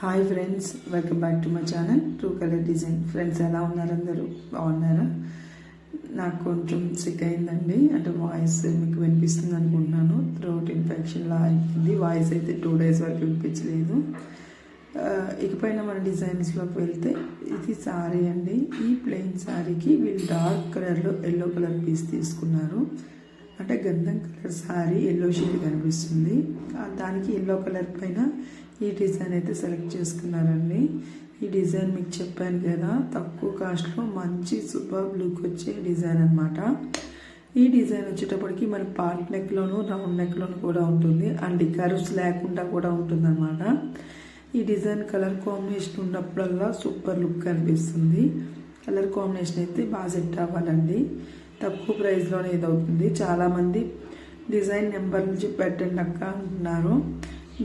Hi friends, welcome back to my channel true colour design. Friends ఎలా ఉన్నారు? అందరూ బాగున్నారా? నాకు కొంచెం సిక్ అయిందండి, అంటే వాయిస్ మీకు వినిపిస్తుంది అనుకుంటున్నాను. థ్రోట్ ఇన్ఫెక్షన్లా అయింది, వాయిస్ అయితే 2 days వరకు వినిపించలేదు. ఇకపైన మన డిజైన్స్లోకి వెళ్తే ఇది శారీ అండి. ఈ ప్లెయిన్ శారీకి వీళ్ళు డార్క్ కలర్లో ఎల్లో కలర్ పీస్ తీసుకున్నారు. అంటే గంధం కలర్ శారీ ఎల్లో షేడ్ కనిపిస్తుంది, దానికి ఎల్లో కలర్ పైన ఈ డిజైన్ అయితే సెలెక్ట్ చేసుకున్నారండి. ఈ డిజైన్ మీకు చెప్పాను కదా, తక్కువ కాస్ట్లో మంచి సూపర్ లుక్ వచ్చే డిజైన్ అనమాట. ఈ డిజైన్ వచ్చేటప్పటికి మన పార్ట్ నెక్లోను రౌండ్ నెక్లోను కూడా ఉంటుంది, అండ్ కర్వ్స్ లేకుండా కూడా ఉంటుంది అనమాట. ఈ డిజైన్ కలర్ కాంబినేషన్ ఉన్నప్పుడల్లా సూపర్ లుక్ కనిపిస్తుంది. కలర్ కాంబినేషన్ అయితే బాగా సెట్ అవ్వాలండి. తక్కువ ప్రైస్లోనే ఇది అవుతుంది. చాలామంది డిజైన్ నెంబర్లు పెట్టండి అక్క అంటున్నారు.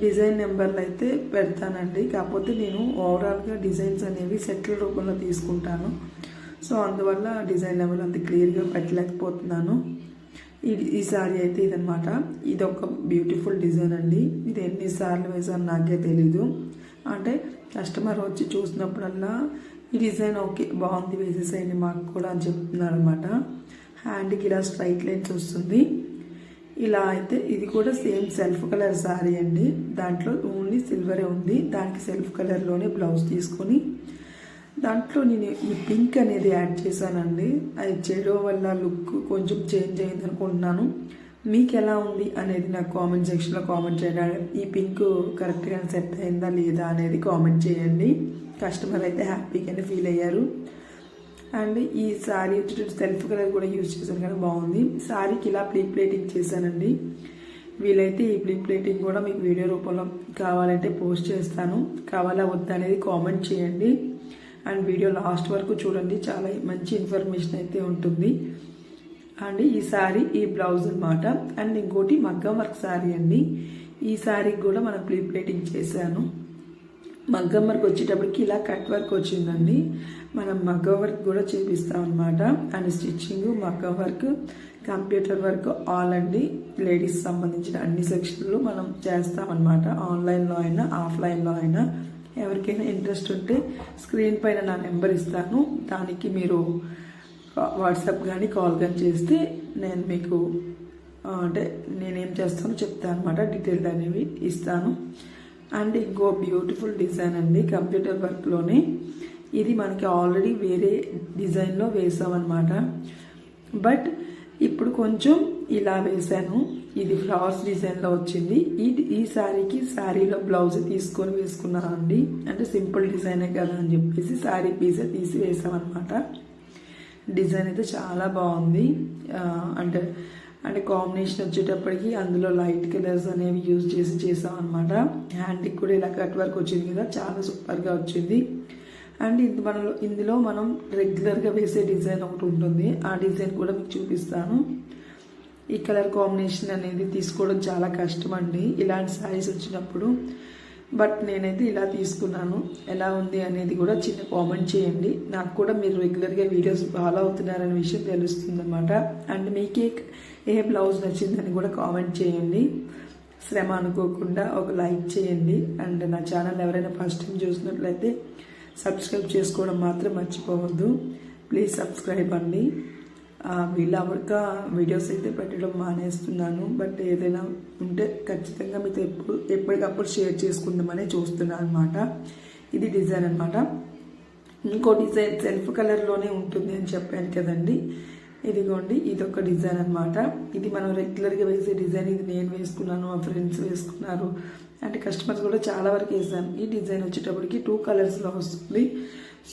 డిజైన్ నెంబర్లు అయితే పెడతానండి, కాకపోతే నేను ఓవరాల్గా డిజైన్స్ అనేవి సెట్ల రూపంలో తీసుకుంటాను. సో అందువల్ల డిజైన్ నెంబర్ అంత క్లియర్గా పెట్టలేకపోతున్నాను. ఈ సారీ అయితే ఇదనమాట. ఇది ఒక బ్యూటిఫుల్ డిజైన్ అండి. ఇది ఎన్నిసార్లు వేసాను నాకే తెలీదు. అంటే కస్టమర్ వచ్చి చూసినప్పుడల్లా ఈ డిజైన్ ఓకే బాగుంది, వేసేసేయండి మాకు కూడా అని చెప్తున్నారు అనమాట. హ్యాండ్కి ఇలా స్ట్రైట్ లైన్స్ వస్తుంది. ఇలా అయితే ఇది కూడా సేమ్ సెల్ఫ్ కలర్ శారీ అండి. దాంట్లో ఓన్లీ సిల్వరే ఉంది. దానికి సెల్ఫ్ కలర్లోనే బ్లౌజ్ తీసుకొని దాంట్లో నేను ఈ పింక్ అనేది యాడ్ చేశానండి. అది చేయడం వల్ల లుక్ కొంచెం చేంజ్ అయింది అనుకుంటున్నాను. మీకు ఎలా ఉంది అనేది నాకు కామెంట్ సెక్షన్లో కామెంట్ చేయండి. ఈ పింక్ కరెక్ట్గా సెట్ అయిందా లేదా అనేది కామెంట్ చేయండి. కస్టమర్ అయితే హ్యాపీగానే ఫీల్ అయ్యారు. అండ్ ఈ శారీ వచ్చేటప్పుడు సెల్ఫ్ కలర్ కూడా యూజ్ చేశాను కదా, బాగుంది. శారీకి ఇలా ప్రీ ప్లేటింగ్ చేశానండి. వీలైతే ఈ ప్రీ ప్లేటింగ్ కూడా మీకు వీడియో రూపంలో కావాలంటే పోస్ట్ చేస్తాను. కావాలా వద్దా అనేది కామెంట్ చేయండి. అండ్ వీడియో లాస్ట్ వరకు చూడండి, చాలా మంచి ఇన్ఫర్మేషన్ అయితే ఉంటుంది. అండ్ ఈ శారీ ఈ బ్లౌజ్ అనమాట. అండ్ ఇంకోటి మగ్గం వర్క్ శారీ అండి. ఈ శారీకి కూడా మనం ప్రీ ప్లేటింగ్ చేశాను. మగ్గం వర్క్ వచ్చేటప్పటికి ఇలా కట్ వర్క్ వచ్చిందండి. మనం మగ్గం వర్క్ కూడా చేపిస్తాం అనమాట. అండ్ స్టిచ్చింగ్, మగ్గం వర్క్, కంప్యూటర్ వర్క్ ఆల్ అండి. లేడీస్ సంబంధించిన అన్ని సెక్షన్లు మనం చేస్తామన్నమాట. ఆన్లైన్లో అయినా ఆఫ్లైన్లో అయినా. ఎవరికైనా ఇంట్రెస్ట్ ఉంటే స్క్రీన్ పైన నా నెంబర్ ఇస్తాను, దానికి మీరు వాట్సాప్ కానీ కాల్ కానీ చేస్తే నేను మీకు అంటే నేనేం చేస్తానో చెప్తాను అనమాట. డీటెయిల్ అనేవి ఇస్తాను. అండ్ ఇంకో బ్యూటిఫుల్ డిజైన్ అండి, కంప్యూటర్ వర్క్లోనే. ఇది మనకి ఆల్రెడీ వేరే డిజైన్లో వేసామన్నమాట. బట్ ఇప్పుడు కొంచెం ఇలా వేసాను. ఇది ఫ్లవర్స్ డిజైన్లో వచ్చింది. ఈ శారీకి శారీలో బ్లౌజ్ తీసుకొని వేసుకున్నాను అండి. అంటే సింపుల్ డిజైనే కదా అని చెప్పేసి శారీ పీసే తీసి వేసామన్నమాట. డిజైన్ అయితే చాలా బాగుంది. అంటే కాంబినేషన్ వచ్చేటప్పటికి అందులో లైట్ కలర్స్ అనేవి యూజ్ చేసి చేసాం అనమాట. హ్యాండ్కి కూడా ఇలా కట్ వర్క్ వచ్చింది కదా, చాలా సూపర్గా వచ్చింది. అండ్ ఇందులో మనం రెగ్యులర్గా వేసే డిజైన్ ఒకటి ఉంటుంది, ఆ డిజైన్ కూడా మీకు చూపిస్తాను. ఈ కలర్ కాంబినేషన్ అనేది తీసుకోవడం చాలా కష్టం అండి ఇలాంటి శారీస్ వచ్చినప్పుడు. బట్ నేనైతే ఇలా తీసుకున్నాను. ఎలా ఉంది అనేది కూడా చిన్న కామెంట్ చేయండి. నాకు కూడా మీరు రెగ్యులర్గా వీడియోస్ ఫాలో అవుతున్నారనే విషయం తెలుస్తుంది అనమాట. అండ్ మీకే ఏ బ్లౌజ్ నచ్చిందని కూడా కామెంట్ చేయండి. శ్రమ అనుకోకుండా ఒక లైక్ చేయండి. అండ్ నా ఛానల్ ఎవరైనా ఫస్ట్ టైం చూసినట్లయితే సబ్స్క్రైబ్ చేసుకోవడం మాత్రం మర్చిపోవద్దు. ప్లీజ్ సబ్స్క్రైబ్ అండి. వీళ్ళ వీడియోస్ అయితే పెట్టడం మానేస్తున్నాను, బట్ ఏదైనా ఉంటే ఖచ్చితంగా మీతో ఎప్పటికప్పుడు షేర్ చేసుకుందామని చూస్తున్నాను అనమాట. ఇది డిజైన్ అనమాట. ఇంకో డిజైన్ సెల్ఫ్ కలర్లోనే ఉంటుంది అని చెప్పాను కదండి. ఇదిగోండి, ఇదొక డిజైన్ అనమాట. ఇది మనం రెగ్యులర్గా వేసే డిజైన్. ఇది నేను వేసుకున్నాను, మా ఫ్రెండ్స్ వేసుకున్నారు, అంటే కస్టమర్స్ కూడా చాలా వరకు వేసాను. ఈ డిజైన్ వచ్చేటప్పటికి 2 కలర్స్లో వస్తుంది.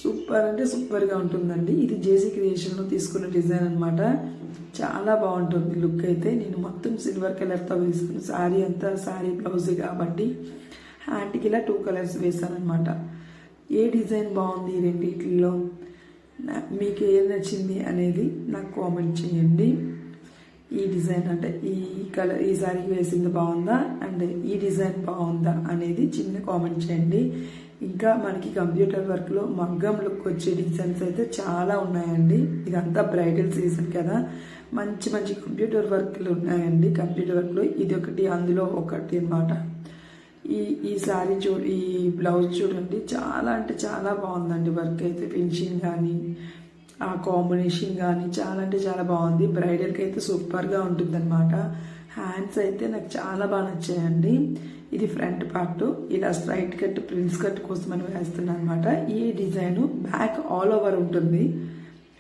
సూపర్ అంటే సూపర్గా ఉంటుందండి. ఇది జేసీ క్రియేషన్లో తీసుకున్న డిజైన్ అనమాట. చాలా బాగుంటుంది లుక్ అయితే. నేను మొత్తం సిల్వర్ కలర్తో వేసాను. శారీ అంతా శారీ బ్లౌజ్ కాబట్టి హ్యాండ్కి ఇలా 2 కలర్స్ వేసాను అనమాట. ఏ డిజైన్ బాగుంది ఈ రెండింటిలో, మీకు ఏది నచ్చింది అనేది నాకు కామెంట్ చేయండి. ఈ డిజైన్ అంటే ఈ కలర్ ఈ శారీకి వేసింది బాగుందా, అండ్ ఈ డిజైన్ బాగుందా అనేది చిన్న కామెంట్ చేయండి. ఇంకా మనకి కంప్యూటర్ వర్క్లో మగ్గం లుక్ వచ్చే డిజైన్స్ అయితే చాలా ఉన్నాయండి. ఇదంతా బ్రైడల్ సీజన్ కదా, మంచి మంచి కంప్యూటర్ వర్క్లు ఉన్నాయండి. కంప్యూటర్ వర్క్లో ఇది ఒకటి, అందులో ఒకటి అన్నమాట. ఈ సారీ ఈ బ్లౌజ్ చూడండి, చాలా అంటే చాలా బాగుందండి. వర్క్ అయితే ఫినిషింగ్ కానీ ఆ కాంబినేషన్ కానీ చాలా అంటే చాలా బాగుంది. బ్రైడల్కి అయితే సూపర్గా ఉంటుందన్నమాట. హ్యాండ్స్ అయితే నాకు చాలా బాగా నచ్చాయండి. ఇది ఫ్రంట్ పార్ట్, ఇలా స్ట్రైట్ కట్ ప్రిన్స్ కట్ కోసం అని వేస్తున్నాను అనమాట. ఈ డిజైన్ బ్యాక్ ఆల్ ఓవర్ ఉంటుంది.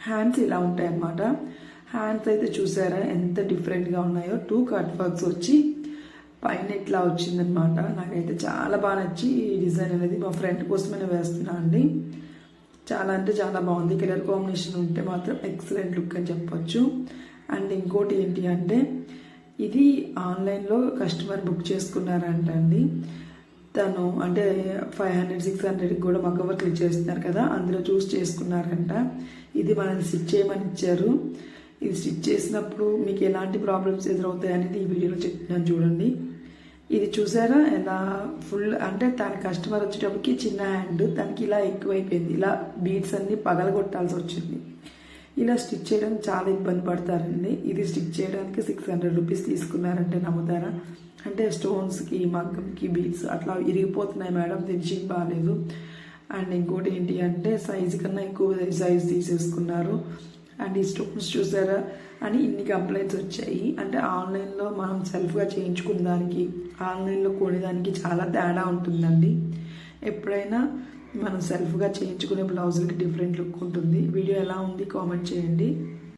హ్యాండ్స్ ఇలా ఉంటాయి అన్నమాట. హ్యాండ్స్ అయితే చూసారా ఎంత డిఫరెంట్గా ఉన్నాయో. 2 కట్ వర్క్స్ వచ్చి పైన ఇట్లా వచ్చిందనమాట. నాకైతే చాలా బాగా నచ్చి ఈ డిజైన్ అనేది మా ఫ్రెండ్ కోసమైనా వేస్తున్నా అండి. చాలా అంటే చాలా బాగుంది. కలర్ కాంబినేషన్ ఉంటే మాత్రం ఎక్సలెంట్ లుక్ అని చెప్పొచ్చు. అండ్ ఇంకోటి ఏంటి అంటే ఇది ఆన్లైన్లో కస్టమర్ బుక్ చేసుకున్నారంట అండి. తను అంటే 500-600 కూడా మగ్గ వర్క్లు చేస్తున్నారు కదా, అందులో చూస్ చేసుకున్నారంట. ఇది మనల్ని స్టిచ్ చేయమని ఇచ్చారు. ఇది స్టిచ్ చేసినప్పుడు మీకు ఎలాంటి ప్రాబ్లమ్స్ ఎదురవుతాయి అనేది ఈ వీడియోలో చెప్తున్నాను చూడండి. ఇది చూసారా ఎలా ఫుల్ అంటే తన కస్టమర్ వచ్చేటప్పటికి చిన్న హ్యాండ్, తనకి ఇలా ఎక్కువైపోయింది. ఇలా బీడ్స్ అన్ని పగలగొట్టాల్సి వచ్చింది. ఇలా స్టిచ్ చేయడం చాలా ఇబ్బంది పడతారండి. ఇది స్టిచ్ చేయడానికి 600 రూపీస్ తీసుకున్నారంటే నమ్ముతారా? అంటే స్టోన్స్కి మగ్గంకి బీడ్స్ అట్లా ఇరిగిపోతున్నాయి మేడం, ఫినిషింగ్ బాగాలేదు. అండ్ ఇంకోటి ఏంటి అంటే సైజు కన్నా ఎక్కువ సైజ్ తీసేసుకున్నారు. అండ్ ఈ స్టోన్స్ చూసారా అని ఇన్ని కంప్లైంట్స్ వచ్చాయి. అంటే ఆన్లైన్లో మనం సెల్ఫ్గా చేయించుకున్న దానికి ఆన్లైన్లో కొనేదానికి చాలా తేడా ఉంటుందండి. ఎప్పుడైనా మనం సెల్ఫ్గా చేయించుకునే బ్లౌజులకి డిఫరెంట్ లుక్ ఉంటుంది. వీడియో ఎలా ఉంది కామెంట్ చేయండి.